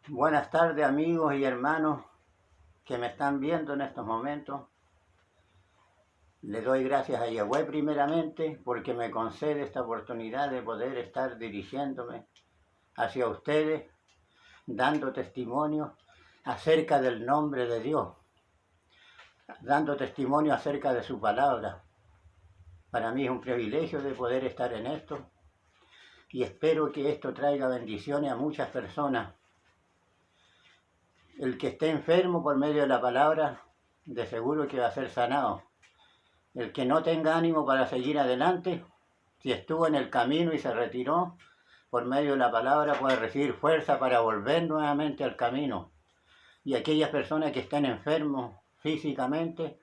Buenas tardes, amigos y hermanos que me están viendo en estos momentos. Le doy gracias a Yahweh primeramente porque me concede esta oportunidad de poder estar dirigiéndome hacia ustedes, dando testimonio acerca del nombre de Dios, dando testimonio acerca de su palabra. Para mí es un privilegio de poder estar en esto y espero que esto traiga bendiciones a muchas personas. El que esté enfermo por medio de la palabra, de seguro que va a ser sanado. El que no tenga ánimo para seguir adelante, si estuvo en el camino y se retiró, por medio de la palabra puede recibir fuerza para volver nuevamente al camino. Y aquellas personas que estén enfermos físicamente,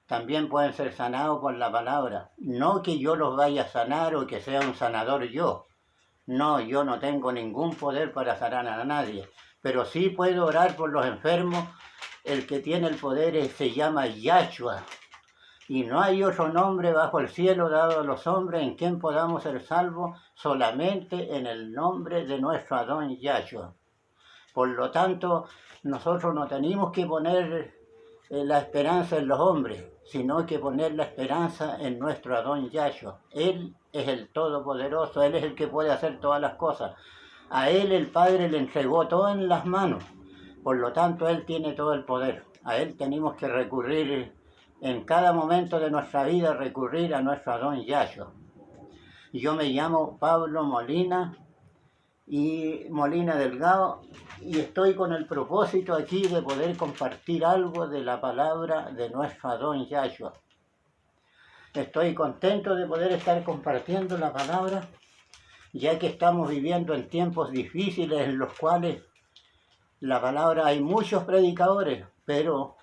también pueden ser sanados por la palabra. No que yo los vaya a sanar o que sea un sanador yo. No, yo no tengo ningún poder para sanar a nadie. Pero sí puedo orar por los enfermos. El que tiene el poder se llama Yahshua. Y no hay otro nombre bajo el cielo dado a los hombres en quien podamos ser salvos, solamente en el nombre de nuestro Adón Yahshua. Por lo tanto, nosotros no tenemos que poner la esperanza en los hombres, sino que poner la esperanza en nuestro Adón Yahshua. Él es el Todopoderoso, Él es el que puede hacer todas las cosas. A Él el Padre le entregó todo en las manos, por lo tanto Él tiene todo el poder. A Él tenemos que recurrir en cada momento de nuestra vida, recurrir a nuestro Adón Yahshua. Yo me llamo Pablo Molina Delgado y estoy con el propósito aquí de poder compartir algo de la palabra de nuestro Adón Yahshua. Estoy contento de poder estar compartiendo la palabra, ya que estamos viviendo en tiempos difíciles en los cuales la palabra hay muchos predicadores, pero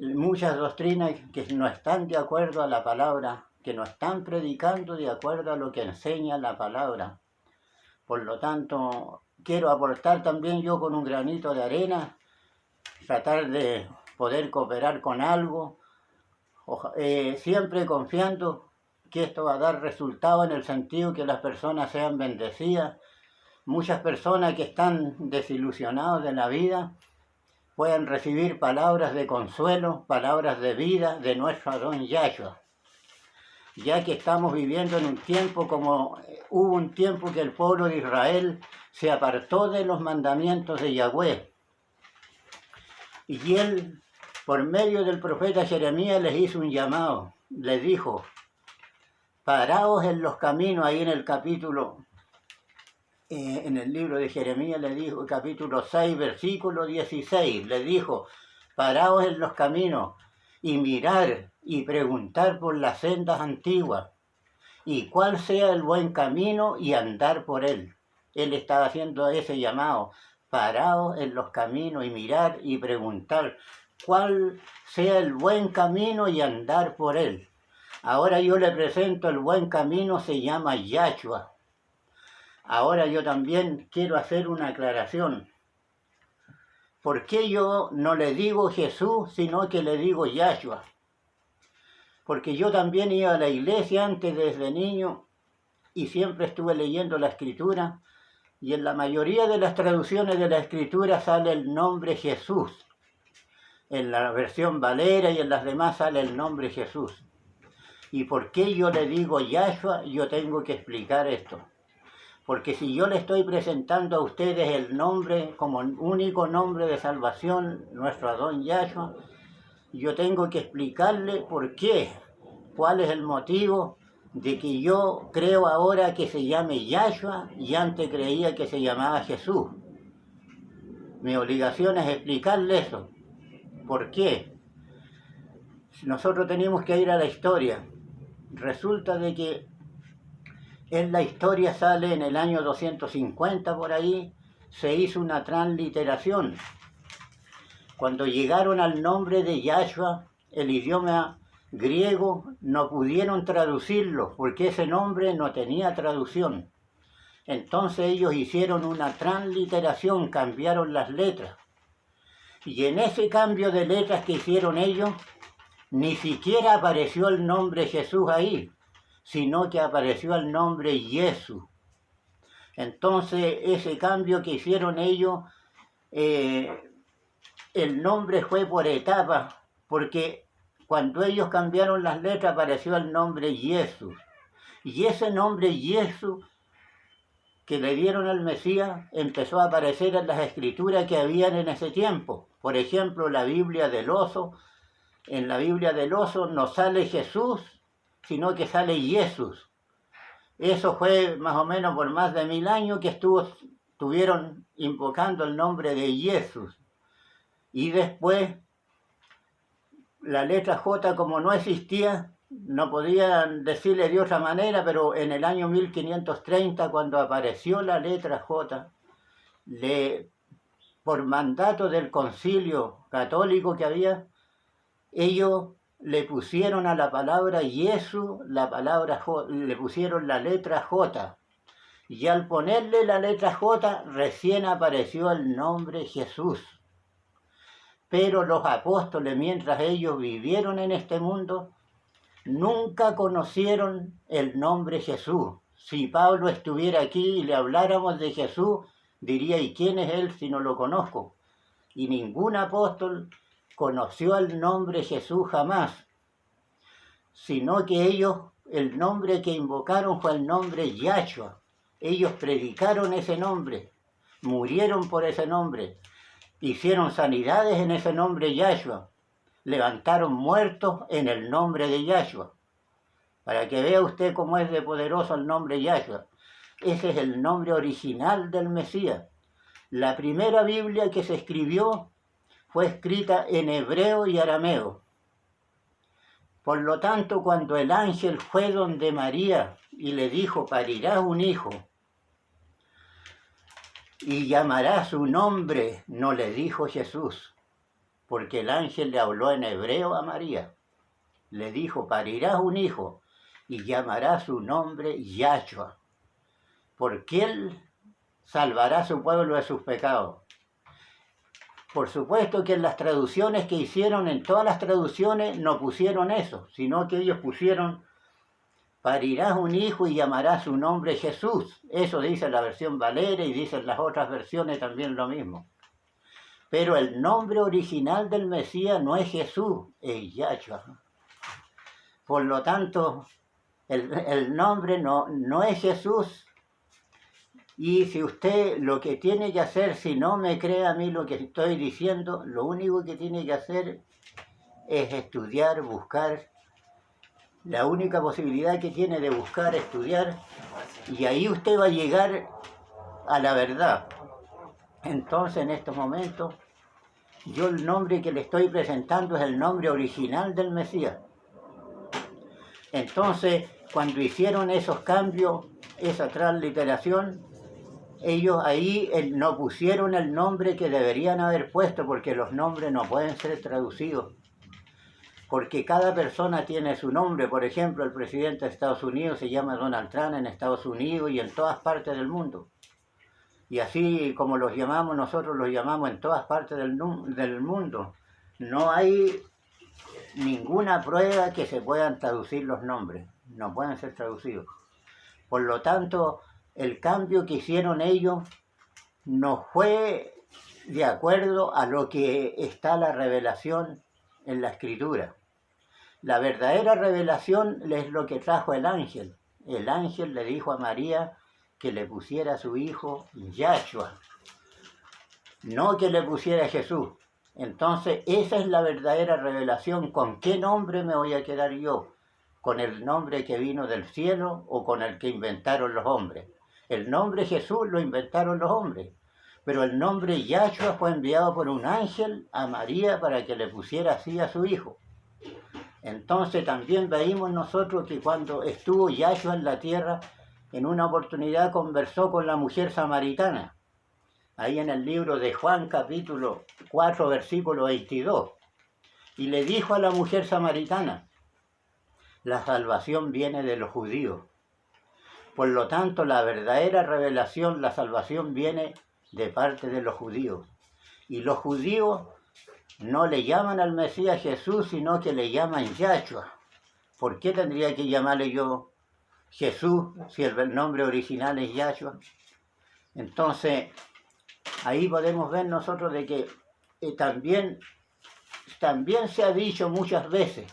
muchas doctrinas que no están de acuerdo a la palabra, que no están predicando de acuerdo a lo que enseña la palabra. Por lo tanto, quiero aportar también yo con un granito de arena, tratar de poder cooperar con algo, siempre confiando que esto va a dar resultado en el sentido que las personas sean bendecidas. Muchas personas que están desilusionadas de la vida puedan recibir palabras de consuelo, palabras de vida de nuestro Adón Yahshua. Ya que estamos viviendo en un tiempo como hubo un tiempo que el pueblo de Israel se apartó de los mandamientos de Yahweh. Y él, por medio del profeta Jeremías, les hizo un llamado. Les dijo, paraos en los caminos, ahí en el capítulo, en el libro de Jeremías le dijo, capítulo 6, versículo 16, le dijo, paraos en los caminos y mirar y preguntar por las sendas antiguas y cuál sea el buen camino y andar por él. Él estaba haciendo ese llamado, paraos en los caminos y mirar y preguntar cuál sea el buen camino y andar por él. Ahora yo le presento el buen camino, se llama Yahshua. Ahora yo también quiero hacer una aclaración. ¿Por qué yo no le digo Jesús, sino que le digo Yahshua? Porque yo también iba a la iglesia antes desde niño y siempre estuve leyendo la Escritura y en la mayoría de las traducciones de la Escritura sale el nombre Jesús. En la versión Valera y en las demás sale el nombre Jesús. ¿Y por qué yo le digo Yahshua? Yo tengo que explicar esto. Porque si yo le estoy presentando a ustedes el nombre como único nombre de salvación, nuestro Adón Yahshua, yo tengo que explicarle por qué, cuál es el motivo de que yo creo ahora que se llame Yahshua y antes creía que se llamaba Jesús. Mi obligación es explicarle eso. ¿Por qué? Nosotros tenemos que ir a la historia. Resulta de que en la historia sale en el año 250 por ahí, se hizo una transliteración. Cuando llegaron al nombre de Yahshua, el idioma griego no pudieron traducirlo porque ese nombre no tenía traducción. Entonces ellos hicieron una transliteración, cambiaron las letras. Y en ese cambio de letras que hicieron ellos, ni siquiera apareció el nombre Jesús ahí, sino que apareció el nombre Jesús. Entonces ese cambio que hicieron ellos el nombre fue por etapas, porque cuando ellos cambiaron las letras apareció el nombre Jesús. Y ese nombre Jesús que le dieron al Mesías empezó a aparecer en las escrituras que habían en ese tiempo. Por ejemplo, la Biblia del oso. En la Biblia del oso no sale Jesús, sino que sale Jesús. Eso fue más o menos por más de 1000 años que estuvieron invocando el nombre de Jesús. Y después, la letra J, como no existía, no podían decirle de otra manera, pero en el año 1530, cuando apareció la letra J, por mandato del concilio católico que había, ellos le pusieron a la palabra Jesús, le pusieron la letra J. Y al ponerle la letra J, recién apareció el nombre Jesús. Pero los apóstoles, mientras ellos vivieron en este mundo, nunca conocieron el nombre Jesús. Si Pablo estuviera aquí y le habláramos de Jesús, diría, ¿y quién es él si no lo conozco? Y ningún apóstol conoció el nombre Jesús jamás, sino que ellos, el nombre que invocaron fue el nombre Yahshua. Ellos predicaron ese nombre, murieron por ese nombre, hicieron sanidades en ese nombre Yahshua, levantaron muertos en el nombre de Yahshua. Para que vea usted cómo es de poderoso el nombre Yahshua. Ese es el nombre original del Mesías. La primera Biblia que se escribió fue escrita en hebreo y arameo. Por lo tanto, cuando el ángel fue donde María y le dijo, parirás un hijo y llamará su nombre, no le dijo Jesús, porque el ángel le habló en hebreo a María. Le dijo, parirás un hijo y llamará su nombre Yahshua, porque él salvará a su pueblo de sus pecados. Por supuesto que en las traducciones que hicieron, en todas las traducciones no pusieron eso, sino que ellos pusieron, parirás un hijo y llamará su nombre Jesús. Eso dice la versión Valera y dicen las otras versiones también lo mismo. Pero el nombre original del Mesías no es Jesús, es Yahshua. Por lo tanto, el nombre no es Jesús. Y si usted lo que tiene que hacer, si no me cree a mí lo que estoy diciendo, lo único que tiene que hacer es estudiar, buscar. La única posibilidad que tiene de buscar, estudiar, y ahí usted va a llegar a la verdad. Entonces, en estos momentos, yo el nombre que le estoy presentando es el nombre original del Mesías. Entonces, cuando hicieron esos cambios, esa transliteración, ellos ahí no pusieron el nombre que deberían haber puesto, porque los nombres no pueden ser traducidos. Porque cada persona tiene su nombre. Por ejemplo, el presidente de Estados Unidos se llama Donald Trump en Estados Unidos y en todas partes del mundo. Y así como los llamamos nosotros, los llamamos en todas partes del mundo. No hay ninguna prueba que se puedan traducir los nombres. No pueden ser traducidos. Por lo tanto, el cambio que hicieron ellos no fue de acuerdo a lo que está la revelación en la Escritura. La verdadera revelación es lo que trajo el ángel. El ángel le dijo a María que le pusiera a su hijo Yahshua, no que le pusiera Jesús. Entonces, esa es la verdadera revelación. ¿Con qué nombre me voy a quedar yo? ¿Con el nombre que vino del cielo o con el que inventaron los hombres? El nombre Jesús lo inventaron los hombres, pero el nombre Yahshua fue enviado por un ángel a María para que le pusiera así a su hijo. Entonces también veímos nosotros que cuando estuvo Yahshua en la tierra, en una oportunidad conversó con la mujer samaritana. Ahí en el libro de Juan capítulo 4 versículo 22. Y le dijo a la mujer samaritana, la salvación viene de los judíos. Por lo tanto, la verdadera revelación, la salvación viene de parte de los judíos. Y los judíos no le llaman al Mesías Jesús, sino que le llaman Yahshua. ¿Por qué tendría que llamarle yo Jesús si el nombre original es Yahshua? Entonces, Ahí podemos ver nosotros de que también se ha dicho muchas veces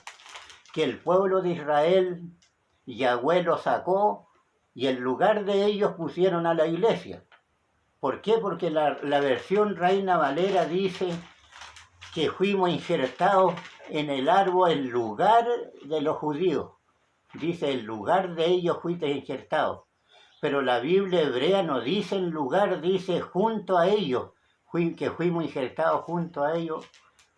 que el pueblo de Israel, Yahweh lo sacó y en lugar de ellos pusieron a la iglesia. ¿Por qué? Porque la versión Reina Valera dice que fuimos injertados en el árbol en lugar de los judíos. Dice, en lugar de ellos fuiste injertados. Pero la Biblia hebrea no dice en lugar, dice junto a ellos, que fuimos injertados junto a ellos,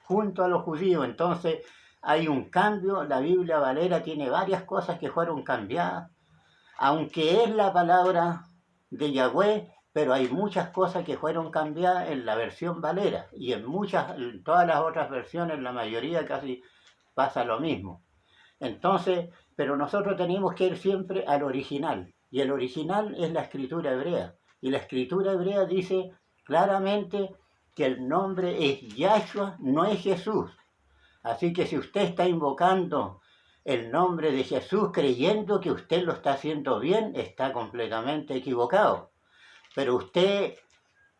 junto a los judíos. Entonces hay un cambio, la Biblia Valera tiene varias cosas que fueron cambiadas, aunque es la palabra de Yahweh, pero hay muchas cosas que fueron cambiadas en la versión Valera, y en todas las otras versiones, la mayoría casi pasa lo mismo. Entonces, pero nosotros tenemos que ir siempre al original, y el original es la escritura hebrea, y la escritura hebrea dice claramente que el nombre es Yahshua, no es Jesús. Así que si usted está invocando el nombre de Jesús creyendo que usted lo está haciendo bien, está completamente equivocado. Pero usted,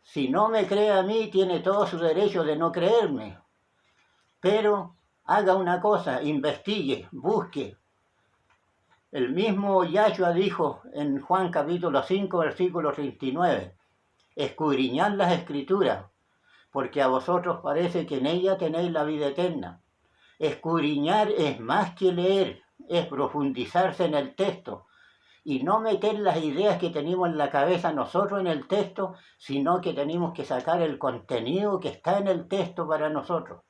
si no me cree a mí, tiene todo su derecho de no creerme. Pero haga una cosa, investigue, busque. El mismo Yahshua dijo en Juan capítulo 5, versículo 39, escudriñad las escrituras, porque a vosotros parece que en ellas tenéis la vida eterna. Escudriñar es más que leer, es profundizarse en el texto y no meter las ideas que tenemos en la cabeza nosotros en el texto, sino que tenemos que sacar el contenido que está en el texto para nosotros.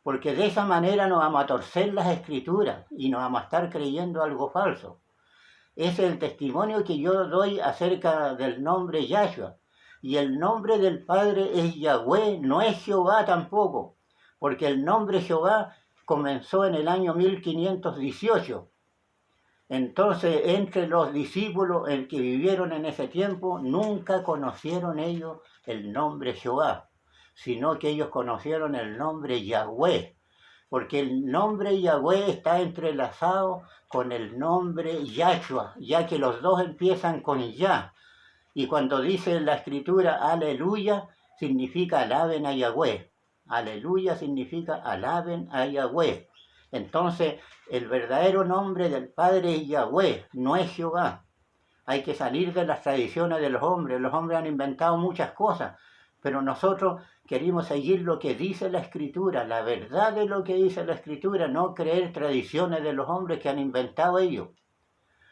Porque de esa manera nos vamos a torcer las escrituras y nos vamos a estar creyendo algo falso. Ese es el testimonio que yo doy acerca del nombre Yahshua. Y el nombre del Padre es Yahweh, no es Jehová tampoco, porque el nombre Jehová comenzó en el año 1518. Entonces, entre los discípulos que vivieron en ese tiempo, nunca conocieron ellos el nombre Jehová, sino que ellos conocieron el nombre Yahweh, porque el nombre Yahweh está entrelazado con el nombre Yahshua, ya que los dos empiezan con Yah. Y cuando dice la escritura aleluya, significa alaben a Yahweh. Aleluya significa alaben a Yahweh. Entonces, el verdadero nombre del Padre es Yahweh, no es Jehová. Hay que salir de las tradiciones de los hombres. Los hombres han inventado muchas cosas, pero nosotros queremos seguir lo que dice la Escritura, la verdad de lo que dice la Escritura, no creer tradiciones de los hombres que han inventado ellos.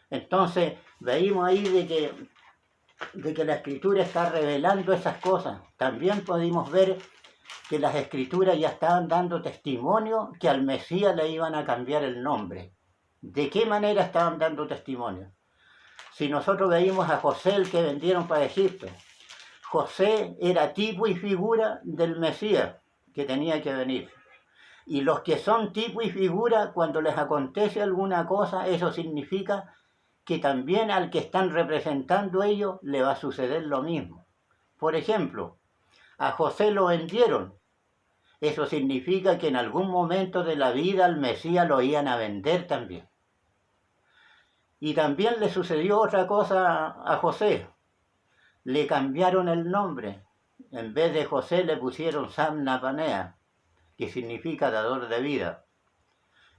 Entonces, veíamos ahí de que la Escritura está revelando esas cosas. También pudimos ver que las Escrituras ya estaban dando testimonio que al Mesías le iban a cambiar el nombre. ¿De qué manera estaban dando testimonio? Si nosotros veíamos a José, el que vendieron para Egipto, José era tipo y figura del Mesías que tenía que venir. Y los que son tipo y figura, cuando les acontece alguna cosa, eso significa que también al que están representando ellos le va a suceder lo mismo. Por ejemplo, a José lo vendieron. Eso significa que en algún momento de la vida al Mesías lo iban a vender también. Y también le sucedió otra cosa a José. Le cambiaron el nombre. En vez de José le pusieron Samna Panea, que significa dador de vida.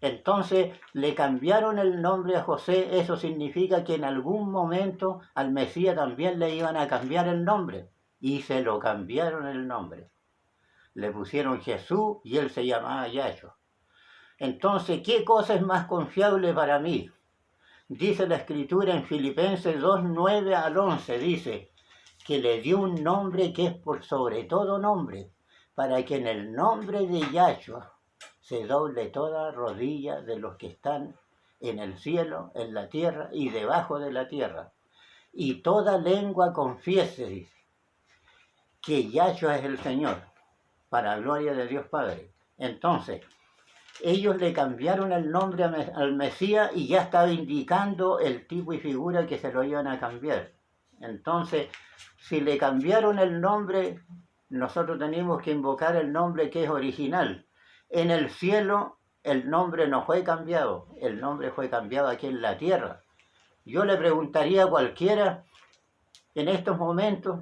Entonces le cambiaron el nombre a José. Eso significa que en algún momento al Mesías también le iban a cambiar el nombre. Y se lo cambiaron el nombre. Le pusieron Jesús y él se llamaba Yahshua. Entonces, ¿qué cosa es más confiable para mí? Dice la Escritura en Filipenses 2, 9 al 11, dice que le dio un nombre que es por sobre todo nombre, para que en el nombre de Yahshua se doble toda rodilla de los que están en el cielo, en la tierra y debajo de la tierra. Y toda lengua confiese, dice, que Yahshua es el Señor, para gloria de Dios Padre. Entonces, ellos le cambiaron el nombre al Mesías y ya estaba indicando el tipo y figura que se lo iban a cambiar. Entonces, si le cambiaron el nombre, nosotros tenemos que invocar el nombre que es original. En el cielo el nombre no fue cambiado, el nombre fue cambiado aquí en la tierra. Yo le preguntaría a cualquiera en estos momentos,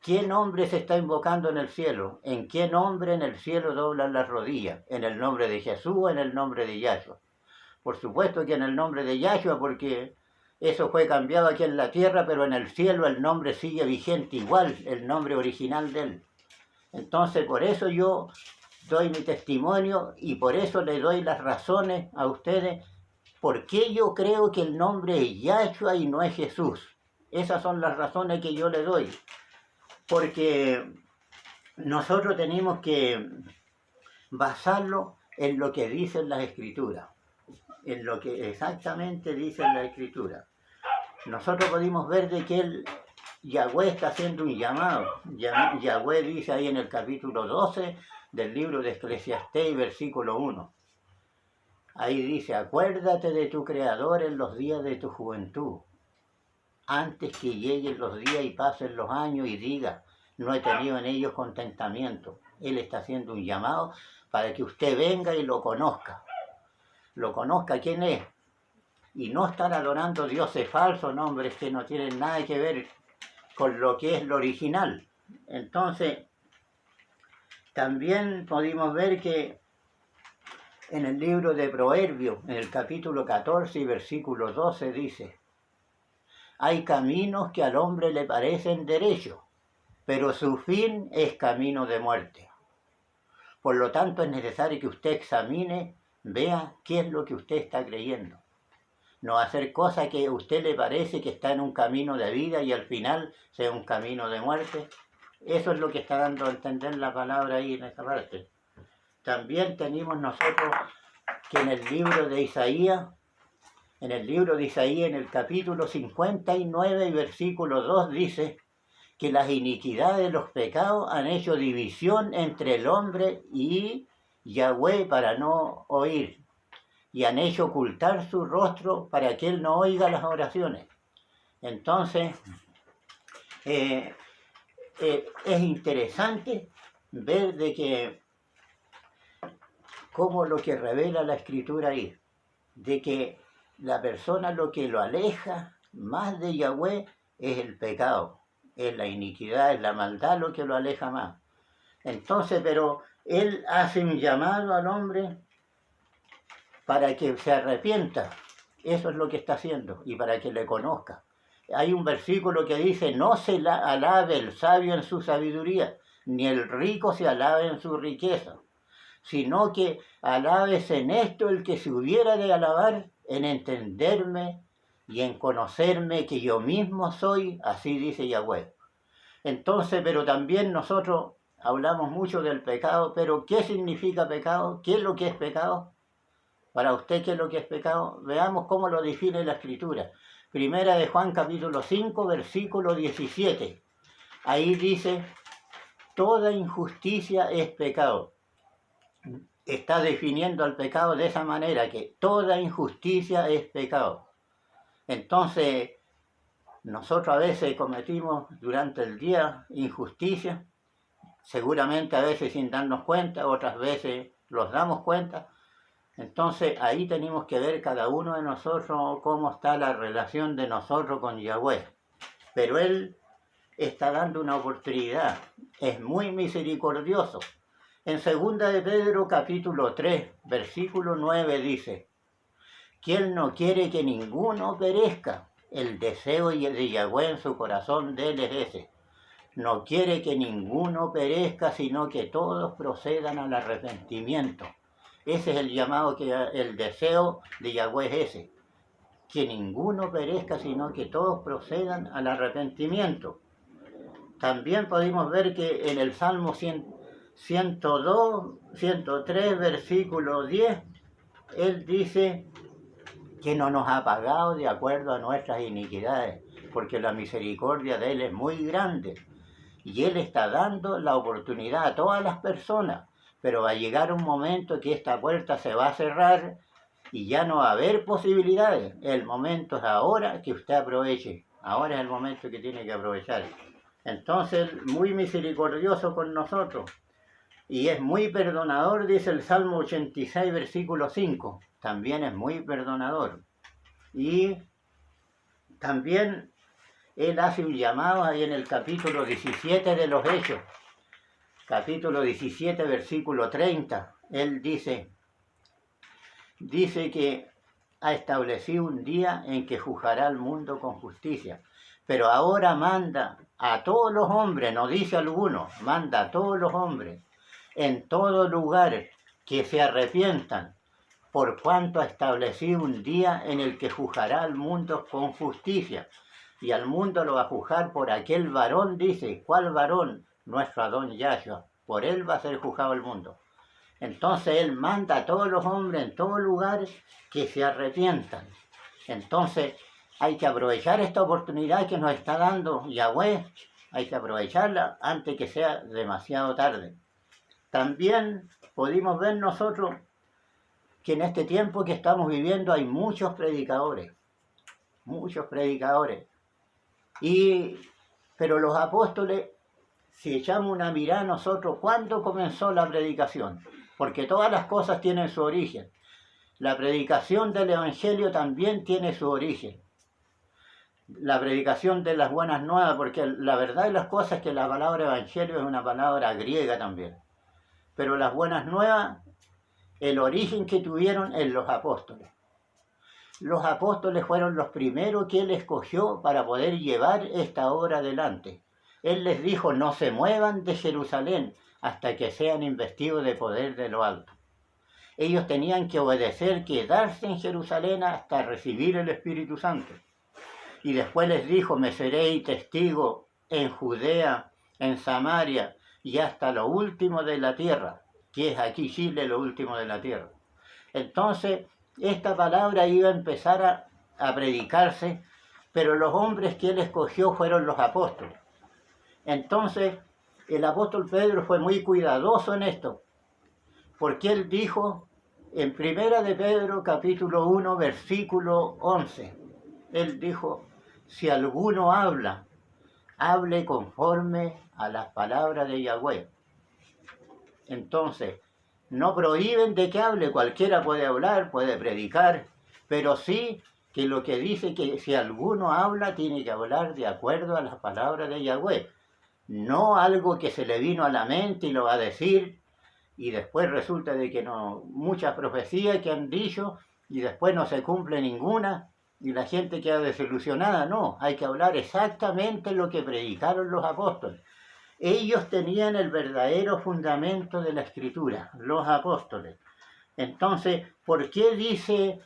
¿Qué nombre se está invocando en el cielo? ¿En qué nombre en el cielo doblan las rodillas? ¿En el nombre de Jesús o en el nombre de Yahshua? Por supuesto que en el nombre de Yahshua, porque eso fue cambiado aquí en la tierra, pero en el cielo el nombre sigue vigente igual, el nombre original de él. Entonces, por eso yo doy mi testimonio y por eso le doy las razones a ustedes por qué yo creo que el nombre es Yahshua y no es Jesús. Esas son las razones que yo le doy. Porque nosotros tenemos que basarlo en lo que dicen las Escrituras, en lo que exactamente dicen las Escrituras. Nosotros podemos ver de que Yahweh está haciendo un llamado. Yahweh dice ahí en el capítulo 12 del libro de Eclesiastés, versículo 1. Ahí dice, acuérdate de tu Creador en los días de tu juventud, antes que lleguen los días y pasen los años y diga, no he tenido en ellos contentamiento. Él está haciendo un llamado para que usted venga y lo conozca. Lo conozca quién es. Y no estar adorando dioses falsos, nombres que no tienen nada que ver con lo que es lo original. Entonces, también pudimos ver que en el libro de Proverbios, en el capítulo 14 y versículo 12 dice, hay caminos que al hombre le parecen derechos, pero su fin es camino de muerte. Por lo tanto, es necesario que usted examine, vea qué es lo que usted está creyendo. No hacer cosas que a usted le parece que está en un camino de vida y al final sea un camino de muerte. Eso es lo que está dando a entender la palabra ahí en esta parte. También tenemos nosotros que en el libro de Isaías, en el capítulo 59 y versículo 2 dice que las iniquidades de los pecados han hecho división entre el hombre y Yahweh para no oír, y han hecho ocultar su rostro para que él no oiga las oraciones. Entonces, es interesante ver de que como lo que revela la Escritura ahí, de que la persona lo que lo aleja más de Yahweh es el pecado, es la iniquidad, es la maldad lo que lo aleja más. Entonces, pero él hace un llamado al hombre para que se arrepienta. Eso es lo que está haciendo y para que le conozca. Hay un versículo que dice, no se alabe el sabio en su sabiduría, ni el rico se alabe en su riqueza, sino que alabes en esto el que se hubiera de alabar, en entenderme y en conocerme que yo mismo soy, así dice Yahweh. Entonces, pero también nosotros hablamos mucho del pecado, pero ¿qué significa pecado? ¿Qué es lo que es pecado? Para usted, ¿qué es lo que es pecado? Veamos cómo lo define la Escritura. Primera de Juan capítulo 5, versículo 17. Ahí dice, toda injusticia es pecado. Está definiendo al pecado de esa manera, que toda injusticia es pecado. Entonces, nosotros a veces cometimos durante el día injusticia, seguramente a veces sin darnos cuenta, otras veces los damos cuenta. Entonces, ahí tenemos que ver cada uno de nosotros cómo está la relación de nosotros con Yahweh. Pero Él está dando una oportunidad, es muy misericordioso. En 2 de Pedro capítulo 3, versículo 9 dice, que Él no quiere que ninguno perezca. El deseo de Yahweh en su corazón de Él es ese. No quiere que ninguno perezca, sino que todos procedan al arrepentimiento. Ese es el llamado, el deseo de Yahweh es ese. Que ninguno perezca, sino que todos procedan al arrepentimiento. También podemos ver que en el Salmo 102, 103, versículo 10, Él dice que no nos ha pagado de acuerdo a nuestras iniquidades, porque la misericordia de Él es muy grande. Y Él está dando la oportunidad a todas las personas, pero va a llegar un momento que esta puerta se va a cerrar y ya no va a haber posibilidades. El momento es ahora, que usted aproveche. Ahora es el momento que tiene que aprovechar. Entonces, muy misericordioso con nosotros. Y es muy perdonador, dice el Salmo 86, versículo 5. También es muy perdonador. Y también él hace un llamado ahí en el capítulo 17 de los Hechos, capítulo 17, versículo 30. Él dice que ha establecido un día en que juzgará al mundo con justicia, pero ahora manda a todos los hombres, no dice a algunos, manda a todos los hombres, en todo lugar, que se arrepientan, por cuanto ha establecido un día en el que juzgará al mundo con justicia. Y al mundo lo va a juzgar por aquel varón, dice. ¿Cuál varón? Nuestro Adón Yahshua. Por él va a ser juzgado el mundo. Entonces él manda a todos los hombres en todo lugar que se arrepientan. Entonces hay que aprovechar esta oportunidad que nos está dando Yahweh. Hay que aprovecharla antes que sea demasiado tarde. También pudimos ver nosotros que en este tiempo que estamos viviendo hay muchos predicadores. Pero los apóstoles, si echamos una mirada nosotros, ¿cuándo comenzó la predicación? Porque todas las cosas tienen su origen. La predicación del Evangelio también tiene su origen. La predicación de las buenas nuevas, porque la verdad de las cosas es que la palabra Evangelio es una palabra griega también. Pero las buenas nuevas, el origen que tuvieron en los apóstoles. Los apóstoles fueron los primeros que él escogió para poder llevar esta obra adelante. Él les dijo, no se muevan de Jerusalén hasta que sean investidos de poder de lo alto. Ellos tenían que obedecer, quedarse en Jerusalén hasta recibir el Espíritu Santo. Y después les dijo, me seréis testigo en Judea, en Samaria y hasta lo último de la tierra, que es aquí Chile, lo último de la tierra. Entonces, esta palabra iba a empezar a predicarse, pero los hombres que él escogió fueron los apóstoles. Entonces, el apóstol Pedro fue muy cuidadoso en esto, porque él dijo en Primera de Pedro, capítulo 1, versículo 11, él dijo, si alguno habla, hable conforme a las palabras de Yahweh. Entonces, no prohíben de que hable, cualquiera puede hablar, puede predicar, pero sí que lo que dice que si alguno habla, tiene que hablar de acuerdo a las palabras de Yahweh. No algo que se le vino a la mente y lo va a decir, y después resulta de que no, muchas profecías que han dicho, y después no se cumple ninguna, y la gente queda desilusionada. No, hay que hablar exactamente lo que predicaron los apóstoles. Ellos tenían el verdadero fundamento de la Escritura, los apóstoles. Entonces, ¿por qué dice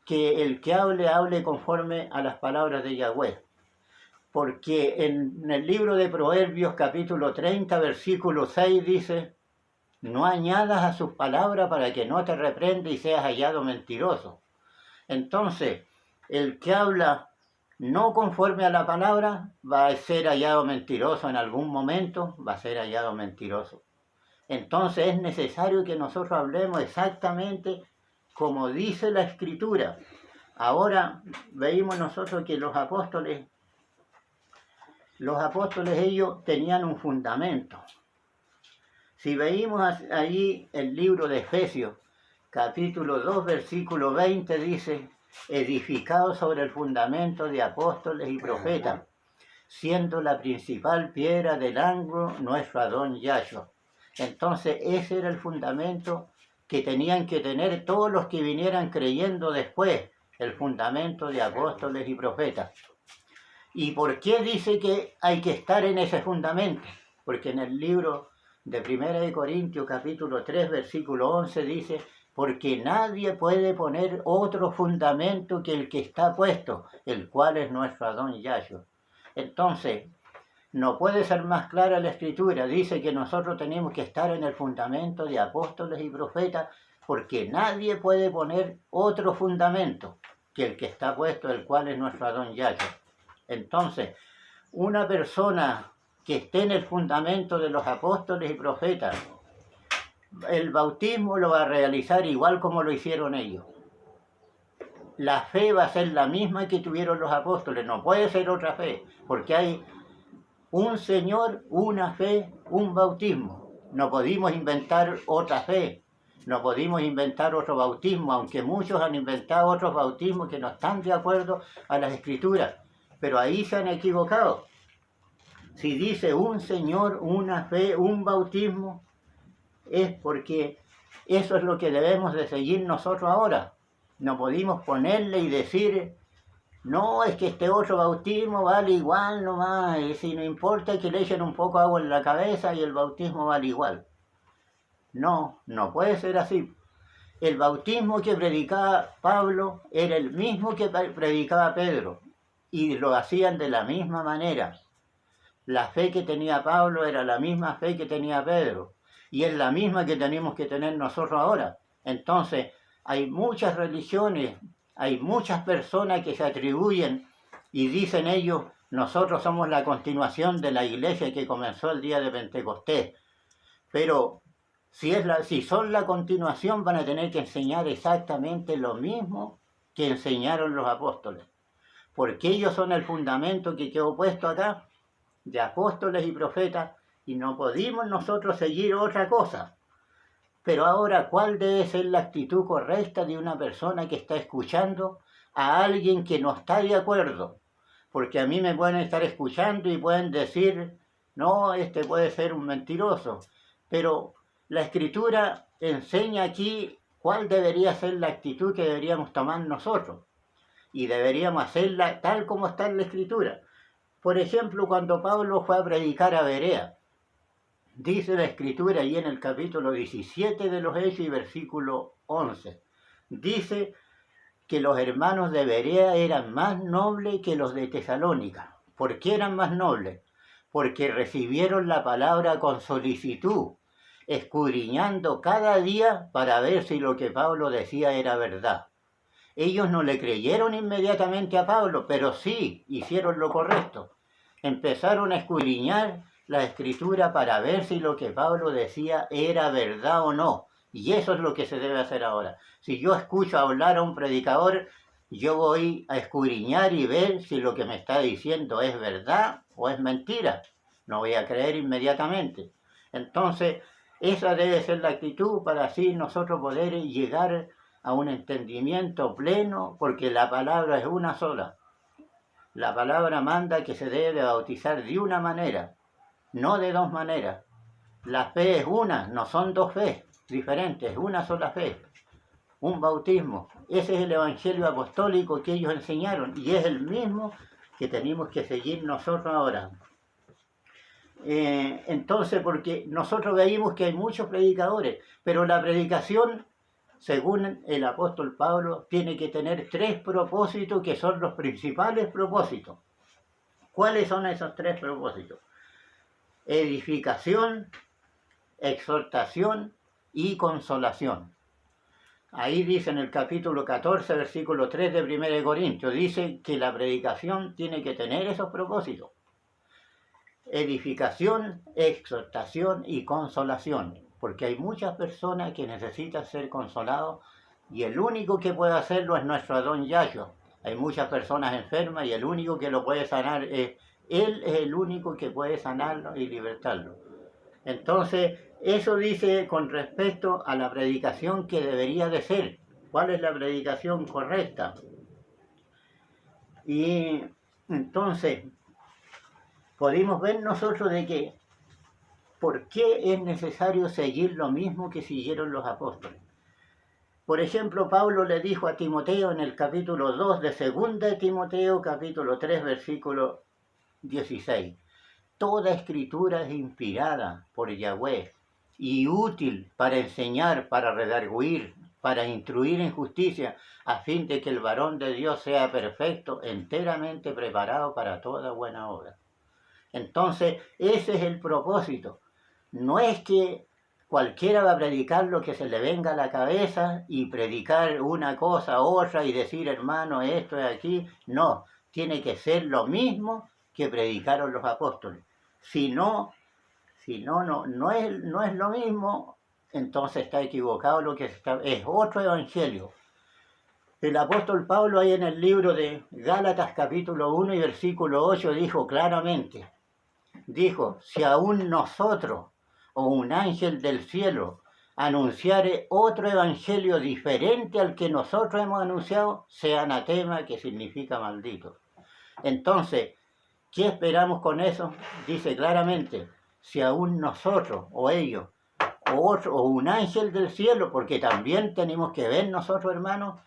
que el que hable conforme a las palabras de Yahweh? Porque en el libro de Proverbios, capítulo 30, versículo 6, dice, no añadas a sus palabras para que no te reprenda y seas hallado mentiroso. Entonces, el que habla no conforme a la palabra, va a ser hallado mentiroso en algún momento, va a ser hallado mentiroso. Entonces es necesario que nosotros hablemos exactamente como dice la Escritura. Ahora veíamos nosotros que los apóstoles ellos tenían un fundamento. Si veíamos allí el libro de Efesios, capítulo 2, versículo 20, dice, edificado sobre el fundamento de apóstoles y profetas, siendo la principal piedra del ángulo nuestro Adón Yahshua. Entonces ese era el fundamento que tenían que tener todos los que vinieran creyendo después, el fundamento de apóstoles y profetas. ¿Y por qué dice que hay que estar en ese fundamento? Porque en el libro de 1 Corintios capítulo 3, versículo 11 dice, porque nadie puede poner otro fundamento que el que está puesto, el cual es nuestro Adón Yahshua. Entonces, no puede ser más clara la Escritura. Dice que nosotros tenemos que estar en el fundamento de apóstoles y profetas, porque nadie puede poner otro fundamento que el que está puesto, el cual es nuestro Adón Yahshua. Entonces, una persona que esté en el fundamento de los apóstoles y profetas, el bautismo lo va a realizar igual como lo hicieron ellos. La fe va a ser la misma que tuvieron los apóstoles, no puede ser otra fe, porque hay un Señor, una fe, un bautismo. No podemos inventar otra fe, no podemos inventar otro bautismo, aunque muchos han inventado otros bautismos que no están de acuerdo a las Escrituras. Pero ahí se han equivocado. Si dice un Señor, una fe, un bautismo, es porque eso es lo que debemos de seguir nosotros ahora. No podemos ponerle y decir, no, es que este otro bautismo vale igual nomás, y si no importa que le echen un poco de agua en la cabeza y el bautismo vale igual. No, no puede ser así. El bautismo que predicaba Pablo era el mismo que predicaba Pedro, y lo hacían de la misma manera. La fe que tenía Pablo era la misma fe que tenía Pedro, y es la misma que tenemos que tener nosotros ahora. Entonces, hay muchas religiones, hay muchas personas que se atribuyen y dicen ellos, nosotros somos la continuación de la iglesia que comenzó el día de Pentecostés. Pero si son la continuación, van a tener que enseñar exactamente lo mismo que enseñaron los apóstoles. Porque ellos son el fundamento que quedó puesto acá, de apóstoles y profetas, y no podemos nosotros seguir otra cosa. Pero ahora, ¿cuál debe ser la actitud correcta de una persona que está escuchando a alguien que no está de acuerdo? Porque a mí me pueden estar escuchando y pueden decir, no, este puede ser un mentiroso. Pero la Escritura enseña aquí cuál debería ser la actitud que deberíamos tomar nosotros. Y deberíamos hacerla tal como está en la Escritura. Por ejemplo, cuando Pablo fue a predicar a Berea, dice la Escritura ahí en el capítulo 17 de los Hechos y versículo 11, dice que los hermanos de Berea eran más nobles que los de Tesalónica. ¿Por qué eran más nobles? Porque recibieron la palabra con solicitud, escudriñando cada día para ver si lo que Pablo decía era verdad. Ellos no le creyeron inmediatamente a Pablo, pero sí hicieron lo correcto. Empezaron a escudriñar la Escritura para ver si lo que Pablo decía era verdad o no. Y eso es lo que se debe hacer ahora. Si yo escucho hablar a un predicador, yo voy a escudriñar y ver si lo que me está diciendo es verdad o es mentira. No voy a creer inmediatamente. Entonces, esa debe ser la actitud para así nosotros poder llegar a un entendimiento pleno, porque la palabra es una sola. La palabra manda que se debe bautizar de una manera, no de dos maneras. La fe es una, no son dos fe diferentes, es una sola fe, un bautismo. Ese es el evangelio apostólico que ellos enseñaron y es el mismo que tenemos que seguir nosotros ahora. Entonces, porque nosotros veíamos que hay muchos predicadores, pero la predicación, según el apóstol Pablo, tiene que tener 3 propósitos que son los principales propósitos. ¿Cuáles son esos 3 propósitos? Edificación, exhortación y consolación. Ahí dice en el capítulo 14, versículo 3 de 1 Corintios, dice que la predicación tiene que tener esos propósitos. Edificación, exhortación y consolación. Porque hay muchas personas que necesitan ser consolados y el único que puede hacerlo es nuestro Adón Yahshua. Hay muchas personas enfermas y el único que lo puede sanar es Él, es el único que puede sanarlo y libertarlo. Entonces, eso dice con respecto a la predicación que debería de ser. ¿Cuál es la predicación correcta? Y entonces, podemos ver nosotros de que ¿por qué es necesario seguir lo mismo que siguieron los apóstoles? Por ejemplo, Pablo le dijo a Timoteo en el capítulo 2 de 2 de Timoteo, capítulo 3, versículo 16. Toda escritura es inspirada por Yahweh y útil para enseñar, para redarguir, para instruir en justicia, a fin de que el varón de Dios sea perfecto, enteramente preparado para toda buena obra. Entonces, ese es el propósito. No es que cualquiera va a predicar lo que se le venga a la cabeza y predicar una cosa, otra y decir, hermano, esto es aquí. No, tiene que ser lo mismo que predicaron los apóstoles. Si no es lo mismo, entonces está equivocado lo que es otro evangelio. El apóstol Pablo ahí en el libro de Gálatas capítulo 1 y versículo 8 dijo claramente, dijo, si aún nosotros o un ángel del cielo anunciare otro evangelio diferente al que nosotros hemos anunciado, sea anatema, que significa maldito. Entonces, ¿qué esperamos con eso? Dice claramente, si aún nosotros o ellos o otro o un ángel del cielo, porque también tenemos que ver nosotros, hermanos,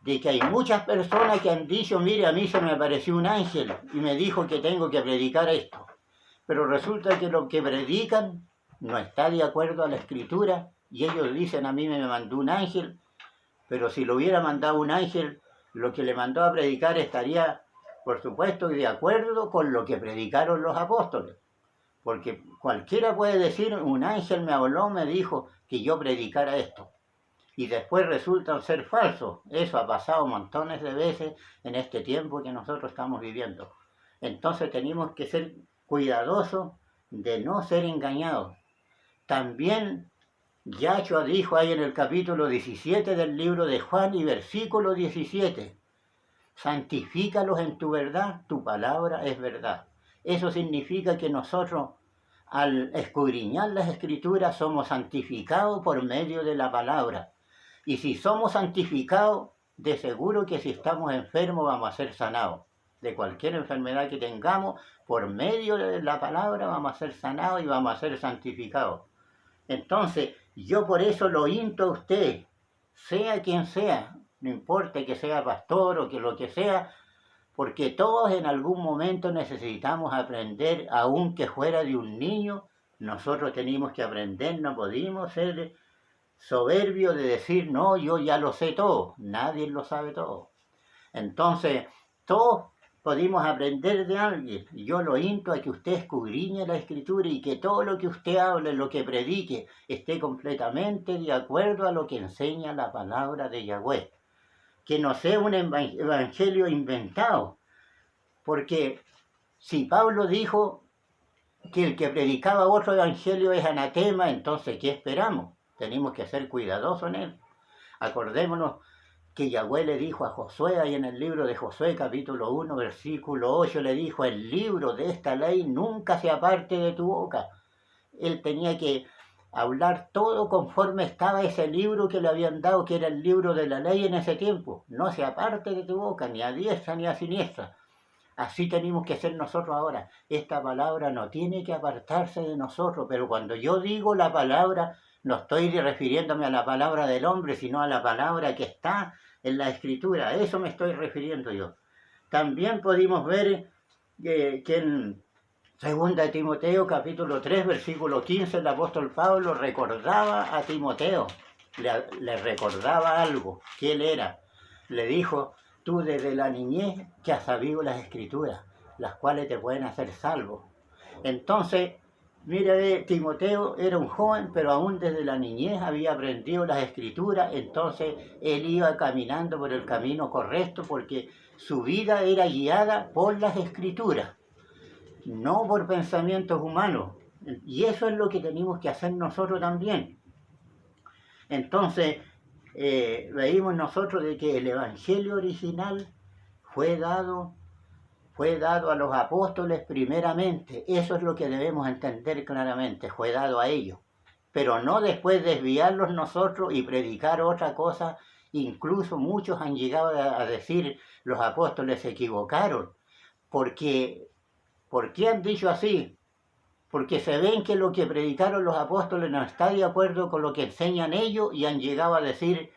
de que hay muchas personas que han dicho, mire, a mí se me apareció un ángel y me dijo que tengo que predicar esto. Pero resulta que lo que predican no está de acuerdo a la escritura y ellos dicen, a mí me mandó un ángel, pero si lo hubiera mandado un ángel, lo que le mandó a predicar estaría, por supuesto, de acuerdo con lo que predicaron los apóstoles. Porque cualquiera puede decir, un ángel me habló, me dijo que yo predicara esto. Y después resultan ser falsos. Eso ha pasado montones de veces en este tiempo que nosotros estamos viviendo. Entonces tenemos que ser cuidadosos de no ser engañados. También Yahshua dijo ahí en el capítulo 17 del libro de Juan y versículo 17, santifícalos en tu verdad, tu palabra es verdad. Eso significa que nosotros, al escudriñar las escrituras, somos santificados por medio de la palabra. Y si somos santificados, de seguro que si estamos enfermos vamos a ser sanados. De cualquier enfermedad que tengamos, por medio de la palabra vamos a ser sanados y vamos a ser santificados. Entonces, yo por eso lo insto a usted, sea quien sea, no importa que sea pastor o que lo que sea, porque todos en algún momento necesitamos aprender, aunque fuera de un niño, nosotros tenemos que aprender, no podemos ser soberbios de decir, no, yo ya lo sé todo, nadie lo sabe todo. Entonces, todos podemos aprender de alguien. Yo lo insto a que usted escudriñe la escritura y que todo lo que usted hable, lo que predique, esté completamente de acuerdo a lo que enseña la palabra de Yahweh. Que no sea un evangelio inventado. Porque si Pablo dijo que el que predicaba otro evangelio es anatema, entonces ¿qué esperamos? Tenemos que ser cuidadosos en él. Acordémonos que Yahweh le dijo a Josué, ahí en el libro de Josué, capítulo 1, versículo 8, le dijo, el libro de esta ley nunca se aparte de tu boca. Él tenía que hablar todo conforme estaba ese libro que le habían dado, que era el libro de la ley en ese tiempo. No se aparte de tu boca, ni a diestra ni a siniestra. Así tenemos que ser nosotros ahora. Esta palabra no tiene que apartarse de nosotros, pero cuando yo digo la palabra, no estoy refiriéndome a la palabra del hombre, sino a la palabra que está en la escritura. A eso me estoy refiriendo yo. También pudimos ver que en 2 Timoteo capítulo 3 versículo 15 el apóstol Pablo recordaba a Timoteo, le recordaba algo, que él era. Le dijo, tú desde la niñez que has sabido las escrituras, las cuales te pueden hacer salvo. Entonces, mire, Timoteo era un joven, pero aún desde la niñez había aprendido las escrituras, entonces él iba caminando por el camino correcto porque su vida era guiada por las escrituras, no por pensamientos humanos. Y eso es lo que tenemos que hacer nosotros también. Entonces, veímos nosotros de que el evangelio original fue dado a los apóstoles primeramente. Eso es lo que debemos entender claramente, fue dado a ellos. Pero no después desviarlos nosotros y predicar otra cosa. Incluso muchos han llegado a decir, los apóstoles se equivocaron. ¿Por qué han dicho así? Porque se ven que lo que predicaron los apóstoles no está de acuerdo con lo que enseñan ellos y han llegado a decir